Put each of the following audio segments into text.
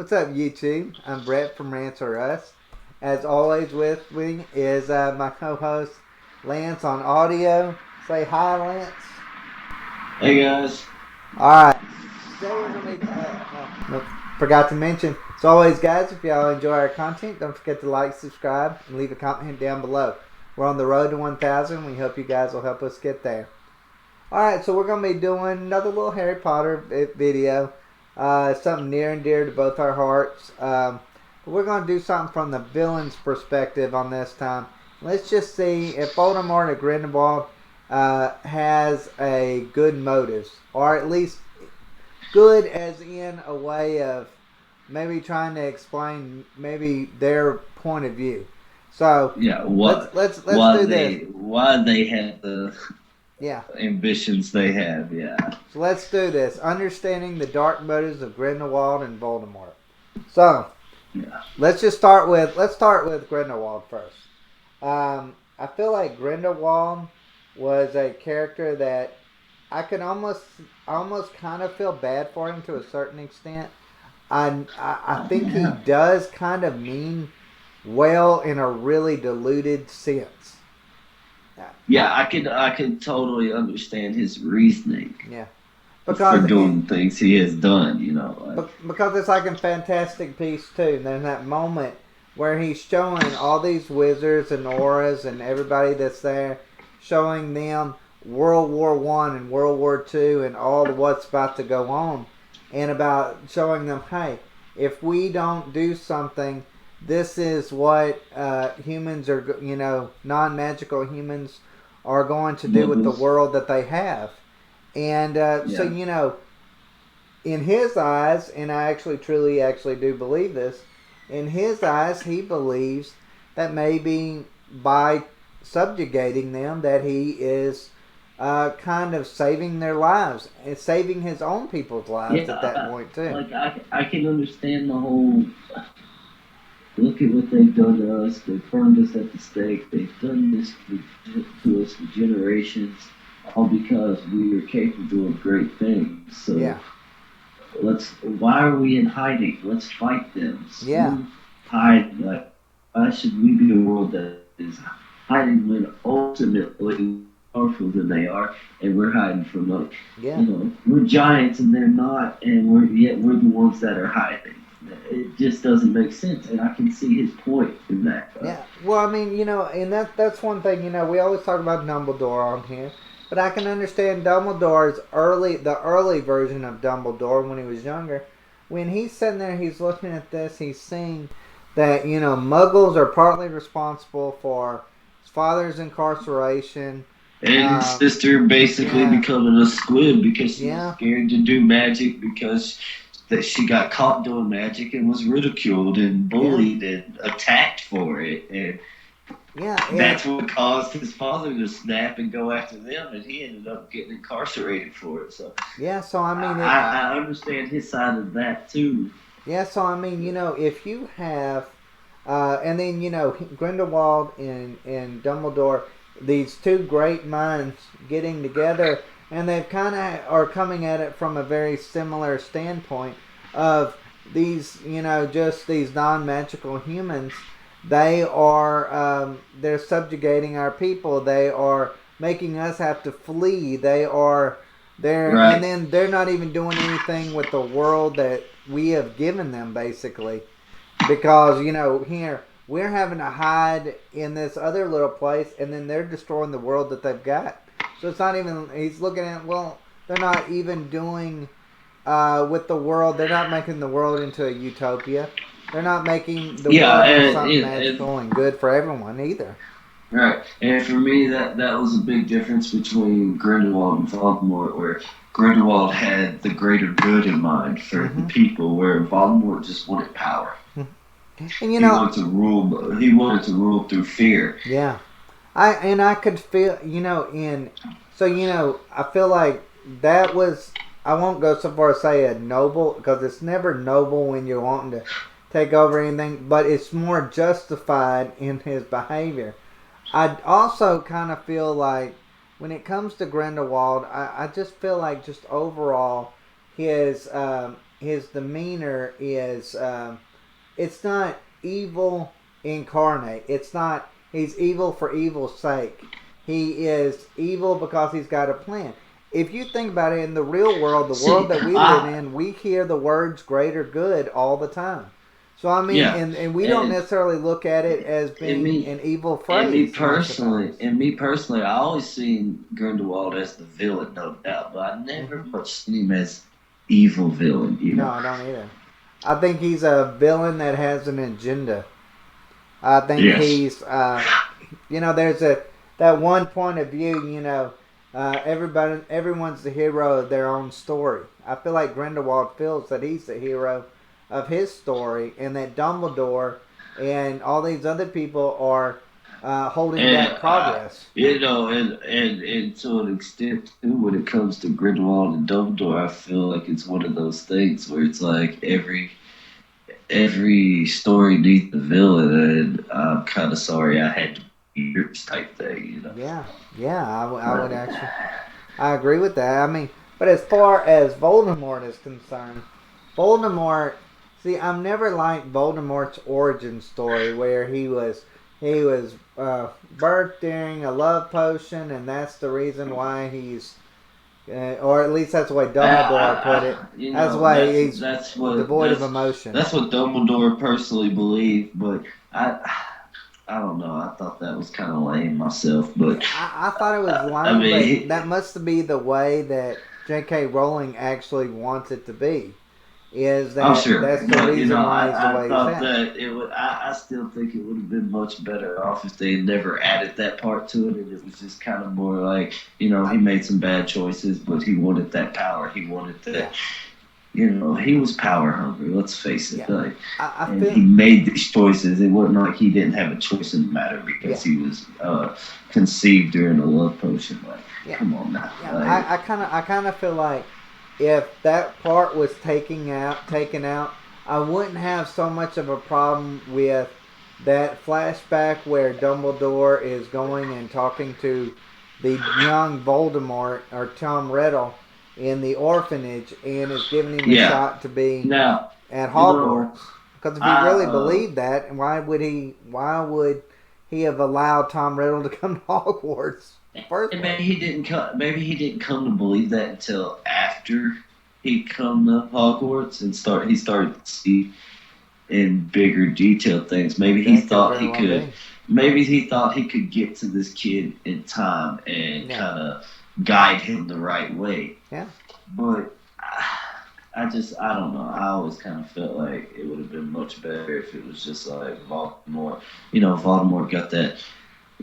What's up, YouTube? I'm Brett from Rants or Us. As always, with me is my co-host Lance on audio. Say hi, Lance. Hey guys. All right. Today we're gonna be. Forgot to mention. As always, guys, if y'all enjoy our content, don't forget to like, subscribe, and leave a comment down below. We're on the road to 1,000. We hope you guys will help us get there. All right, so we're gonna be doing another little Harry Potter video. Something near and dear to both our hearts. We're going to do something from the villain's perspective on this time. Let's just see if Voldemort and Grindelwald has a good motives, or at least good as in a way of maybe trying to explain maybe their point of view. So Yeah, let's why do this. they have the Yeah. ambitions they have, yeah. So let's do this. Understanding the dark motives of Grindelwald and Voldemort. So Yeah. let's start with Grindelwald first. I feel like Grindelwald was a character that I could almost kind of feel bad for him to a certain extent. I think he does kind of mean well in a really diluted sense. Yeah, I could totally understand his reasoning. Yeah. For doing the things he has done, because it's like in Fantastic Beasts too. There's that moment where he's showing all these wizards and auras and everybody that's there, showing them World War One and World War Two and all of what's about to go on, and about showing them, hey, if we don't do something, this is what humans are, non-magical humans are going to do with the world that they have. And so, in his eyes, and I actually truly do believe this, in his eyes, he believes that maybe by subjugating them that he is kind of saving their lives and saving his own people's lives at that point too. Like I can understand the whole, look at what they've done to us. They've burned us at the stake. They've done this to us for generations, all because we are capable of great things. So why are we in hiding? Let's fight them. Hide. Like, why should we be a world that is hiding when ultimately powerful than they are, and we're hiding from them? We're giants and they're not, and we're the ones that are hiding. It just doesn't make sense, and I can see his point in that. Yeah, well, I mean, and that's one thing, we always talk about Dumbledore on here, but I can understand Dumbledore's the early version of Dumbledore when he was younger. When he's sitting there, he's looking at this, he's seeing that, Muggles are partly responsible for his father's incarceration. And his sister basically becoming a squib because she was scared to do magic because that she got caught doing magic and was ridiculed and bullied and attacked for it, and that's what caused his father to snap and go after them, and he ended up getting incarcerated for it. So so I mean, I understand his side of that too. Yeah, so I mean, if you have, and then Grindelwald and Dumbledore, these two great minds getting together. And they've kind of are coming at it from a very similar standpoint of these, just these non-magical humans. They are, they're subjugating our people. They are making us have to flee. And then they're not even doing anything with the world that we have given them, basically. Because, here, we're having to hide in this other little place, and then they're destroying the world that they've got. So it's not even, he's looking at, well, they're not even doing with the world, they're not making the world into a utopia. They're not making the world into something magical and good for everyone either. Right. And for me, that was a big difference between Grindelwald and Voldemort, where Grindelwald had the greater good in mind for the people, where Voldemort just wanted power. And he wanted to rule through fear. Yeah. I could feel, I feel like that was, I won't go so far as say a noble, because it's never noble when you're wanting to take over anything, but it's more justified in his behavior. I also kind of feel like when it comes to Grindelwald, I just feel like just overall his his demeanor is it's not evil incarnate. It's not he's evil for evil's sake. He is evil because he's got a plan. If you think about it, in the real world, the world that we live in, we hear the words greater good all the time. So I mean, Yeah, and we don't necessarily look at it as being an evil phrase. And me personally, I always seen Grindelwald as the villain, no doubt, but I never much seen him as evil villain. No, I don't either. I think he's a villain that has an agenda. I think he's, there's that one point of view. Everyone's the hero of their own story. I feel like Grindelwald feels that he's the hero of his story, and that Dumbledore and all these other people are holding back progress. And to an extent too, when it comes to Grindelwald and Dumbledore, I feel like it's one of those things where it's like every story needs a villain, and I'm kind of sorry I had to be yours type thing, Yeah, I would actually, I agree with that. I mean, but as far as Voldemort is concerned, Voldemort. See, I've never liked Voldemort's origin story where he was birthed during a love potion, and that's the reason why he's, or at least that's the way Dumbledore put it. That's why he's devoid of emotion. That's what Dumbledore personally believed, but I don't know. I thought that was kind of lame myself, but I thought it was lame. But that must be the way that J.K. Rowling actually wants it to be. Is that that's the reason why he's the way he's at. I still think it would have been much better off if they never added that part to it, and it was just kind of more like, he made some bad choices, but he wanted that power. He wanted that. He was power hungry. Let's face it. Yeah. And he made these choices. It wasn't like he didn't have a choice in the matter because he was conceived during a love potion. Come on now. Yeah. I kind of feel like if that part was taken out, I wouldn't have so much of a problem with that flashback where Dumbledore is going and talking to the young Voldemort or Tom Riddle in the orphanage and is giving him a shot to be at Hogwarts. Because if he really believed that, why would he have allowed Tom Riddle to come to Hogwarts? Maybe he didn't come. Maybe he didn't come to believe that until after he come to Hogwarts and he started to see in bigger detail things. Maybe he thought he could. Maybe he thought he could get to this kid in time and kind of guide him the right way. Yeah. But I don't know. I always kind of felt like it would have been much better if it was just like Voldemort. Voldemort got that.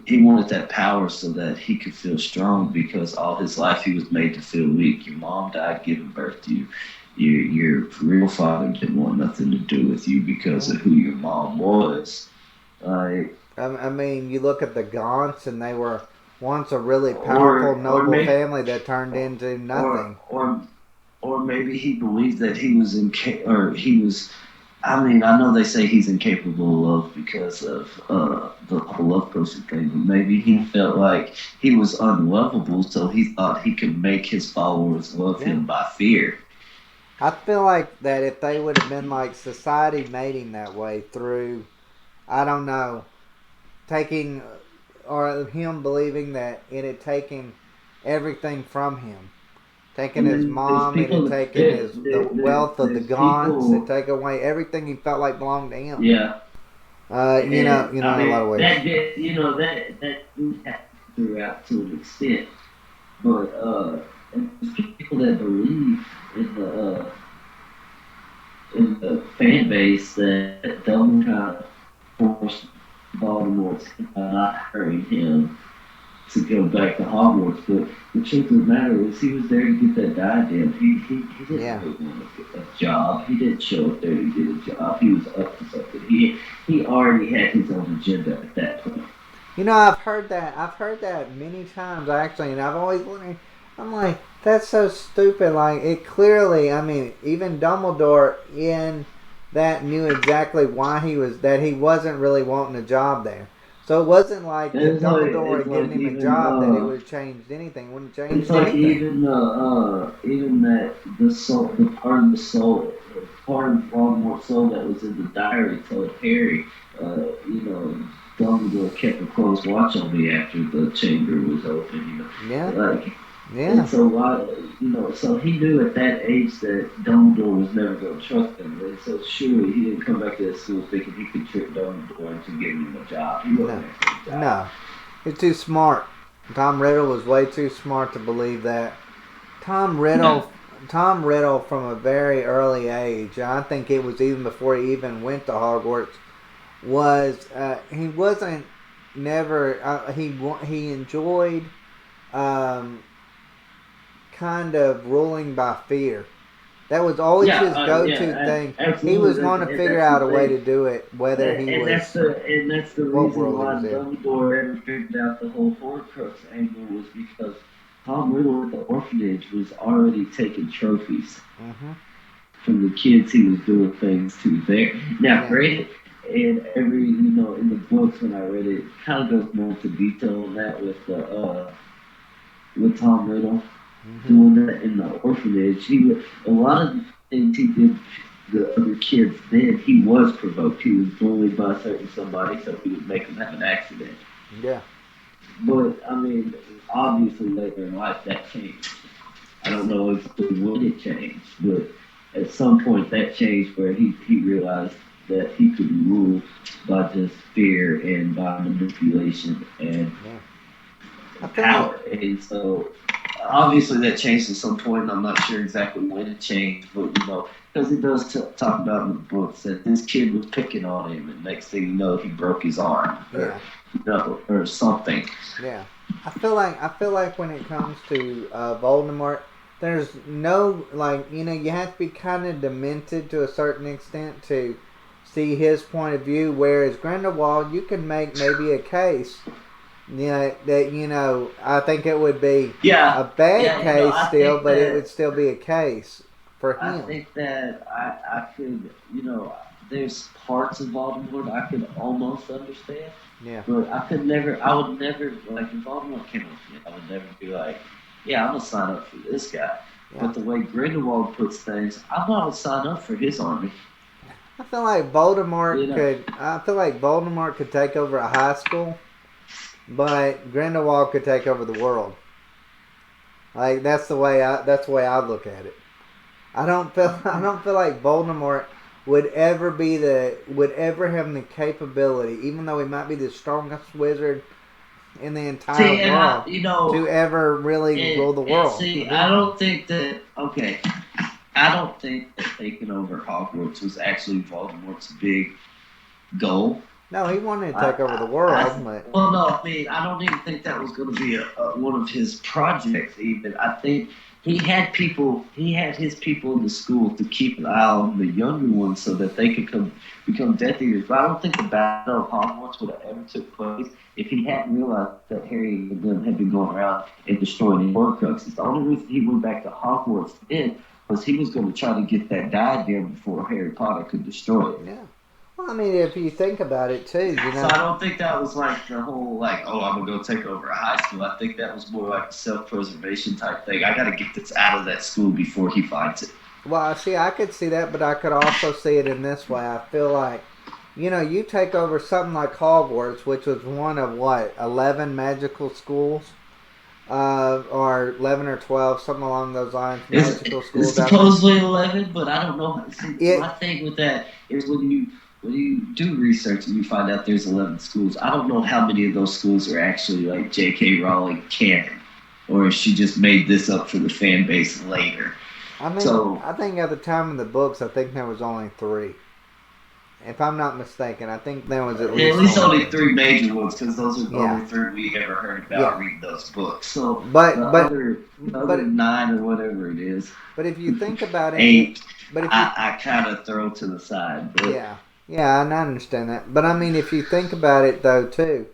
He wanted that power so that he could feel strong, because all his life he was made to feel weak. Your mom died giving birth to you. Your real father didn't want nothing to do with you because of who your mom was. I mean, you look at the Gaunts, and they were once a really powerful, noble family that turned into nothing. Or maybe he believed that he was I mean, I know they say he's incapable of love because of the whole love potion thing, but maybe he felt like he was unlovable, so he thought he could make his followers love him by fear. I feel like that if they would have been like society made him that way through, I don't know, taking, or him believing that it had taken everything from him. Taking his mom, it had taken the wealth of the Gaunts, it taken away everything he felt like belonged to him. Yeah. In a lot of ways. That do happen throughout to an extent. But people that believe in the fan base that Dumbledore kind of forced Voldemort not hurting him to go back to Hogwarts, but the truth of the matter is he was there to get that diadem. He didn't really want to get a job. He didn't show up there to get a job. He was up to something. He already had his own agenda at that point. I've heard that many times actually, and I've always wondered. I'm like, that's so stupid. Like, it clearly, I mean, even Dumbledore in that knew exactly why he wasn't really wanting a job there. So it wasn't like if Dumbledore it's had given like him a even job that it would have changed anything. It wouldn't have it's changed like anything. even that the soul, the part of the soul, part of Voldemort's soul that was in the diary told Harry, you know, Dumbledore kept a close watch on me after the chamber was open. Yeah. Like, Yeah. and so why, so he knew at that age that Dumbledore was never going to trust him, and so surely he didn't come back to that school thinking he could trick Dumbledore into giving him a job. He wasn't No. there for a job. No. He's too smart. Tom Riddle was way too smart to believe that. Tom Riddle from a very early age, I think it was even before he even went to Hogwarts, he wasn't never he enjoyed kind of ruling by fear. That was always his go-to thing. Absolutely. He was going to figure out a way to do it, whether And, he and was that's the what reason world he why was in. Dumbledore ever figured out the whole Horcrux angle was because Tom Riddle at the orphanage was already taking trophies from the kids he was doing things to there. Now, granted, and every in the books when I read it, kind of goes more into detail on that with Tom Riddle doing that in the orphanage. A lot of the things he did the other kids did, he was provoked. He was bullied by somebody, so he would make them have an accident. Yeah. But I mean, obviously later in life that changed. I don't know exactly when it changed, but at some point that changed where he realized that he could rule by just fear and by manipulation and power. And so obviously that changed at some point, and I'm not sure exactly when it changed, but because it does talk about in the books that this kid was picking on him, and next thing you know, he broke his arm, or something. Yeah, I feel like when it comes to Voldemort, there's no you have to be kind of demented to a certain extent to see his point of view. Whereas Grindelwald, you can make maybe a case. That I think it would be a bad case still, but it would still be a case for him. I think that I could, there's parts of Voldemort I could almost understand. Yeah. But I would never, like, if Voldemort came up to me, I would never be like, yeah, I'm going to sign up for this guy. Yeah. But the way Grindelwald puts things, I'm going to sign up for his army. I feel like Voldemort could take over a high school. But Grindelwald could take over the world. Like that's the way I look at it. I don't feel like Voldemort would ever have the capability, even though he might be the strongest wizard in the entire world, to ever really rule the world. I don't think that taking over Hogwarts was actually Voldemort's big goal. No, he wanted to take over the world. I don't even think that was going to be one of his projects. Even I think he had his people in the school to keep an eye on the younger ones so that they could become Death Eaters. But I don't think the Battle of Hogwarts would have ever took place if he hadn't realized that Harry and them had been going around and destroying the Horcruxes. The only reason he went back to Hogwarts then was he was going to try to get that diadem before Harry Potter could destroy it. Yeah. Well, I mean, if you think about it too, So I don't think that was like the whole I'm gonna go take over a high school. I think that was more like a self-preservation type thing. I gotta get this out of that school before he finds it. Well, see, I could see that, but I could also see it in this way. I feel like, you take over something like Hogwarts, which was one of 11 magical schools, or 11 or 12, something along those lines. Magical schools. It's supposedly 11, but I don't know. See, my thing with that is when you do research and you find out there's 11 schools, I don't know how many of those schools are actually like J.K. Rowling canon, or if she just made this up for the fan base later. I mean, I think at the time of the books, I think there was only 3. If I'm not mistaken, I think there was at least only 3 major ones, because those are the only 3 we ever heard about reading those books. So, but other 9 or whatever it is. But if you think about it, 8. I kind of throw to the side. But Yeah, I understand that. But I mean, if you think about it, though, too,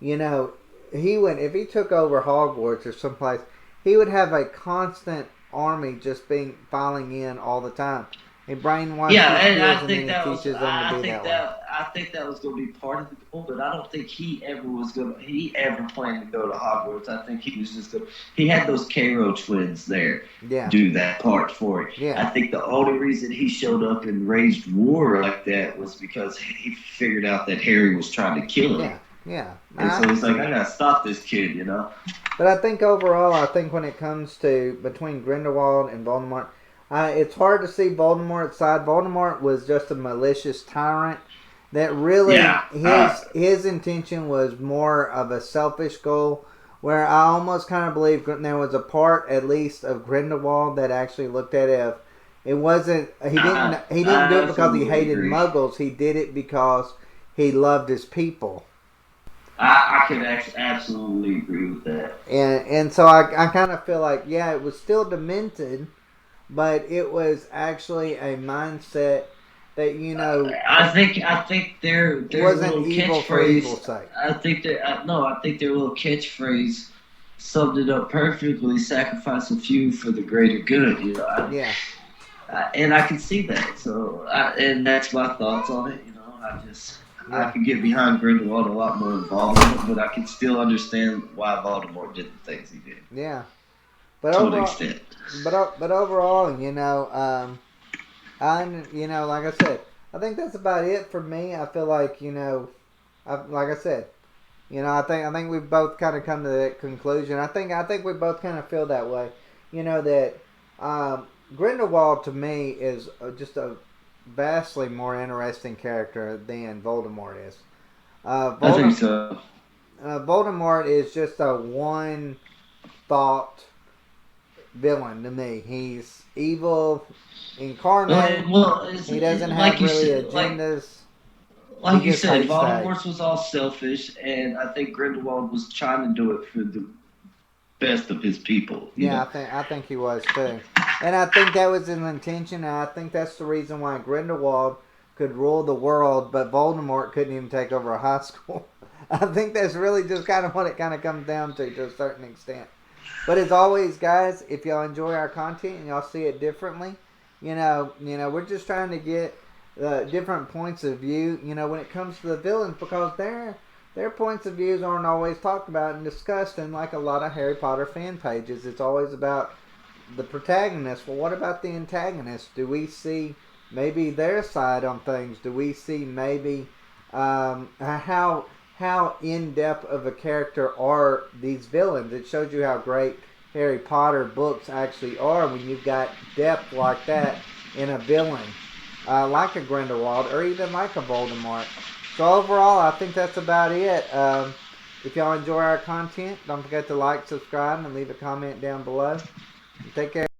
if he took over Hogwarts or someplace, he would have a constant army just filing in all the time. He brainwashed Yeah, these and kids, I and then think he that was teaches them to be that way. I think that was going to be part of the goal, but I don't think he ever planned to go to Hogwarts. I think he was just he had those Cairo twins there Yeah, do that part for it. yeah, I think the only reason he showed up and raised war like that was because he figured out that Harry was trying to kill him, yeah, yeah. and I so can he's like, see I that. gotta stop this kid, you know. But I think overall, I think when it comes to between Grindelwald and Voldemort, it's hard to see Voldemort's side. Voldemort was just a malicious tyrant. That really Yeah, his intention was more of a selfish goal. Where I almost kind of believe there was a part, at least, of Grindelwald that actually looked at it. If it wasn't, he didn't do I it because he absolutely hated agree. Muggles. He did it because he loved his people. I could absolutely agree with that. And so I kind of feel like, yeah, it was still demented, but it was actually a mindset that, I think their wasn't little evil for evil's catchphrase. sake. I think that no, I think their little catchphrase summed it up perfectly. Sacrifice a few for the greater good. You know, Yeah, and I can see that. So, and that's my thoughts on it. You know, I yeah, can get behind Grindelwald a lot more than Voldemort, but I can still understand why Voldemort did the things he did yeah. But to an overall, extent. but overall, like I said, I think that's about it for me. I feel like, like I said, I think we've both kind of come to that conclusion. I think we both kind of feel that way. That Grindelwald to me is just a vastly more interesting character than Voldemort is. Uh, I think Voldem- so. Voldemort is just a one thought villain to me. He's evil incarnate. Well, He doesn't like have you really said, agendas. He like you just said, hates to hate. Voldemort was all selfish, and I think Grindelwald was trying to do it for the best of his people. You Yeah, know, I think he was too, and I think that was his intention. And I think that's the reason why Grindelwald could rule the world, but Voldemort couldn't even take over a high school. I think that's really just kind of what it kind of comes down to a certain extent. But as always, guys, if y'all enjoy our content and y'all see it differently, we're just trying to get different points of view. When it comes to the villains, because their points of views aren't always talked about and discussed. And like a lot of Harry Potter fan pages, it's always about the protagonist. Well, what about the antagonist? Do we see maybe their side on things? Do we see maybe how in depth of a character are these villains? It shows you how great Harry Potter books actually are when you've got depth like that in a villain, like a Grindelwald or even like a Voldemort. So overall, I think that's about it. If y'all enjoy our content, don't forget to like, subscribe, and leave a comment down below. Take care.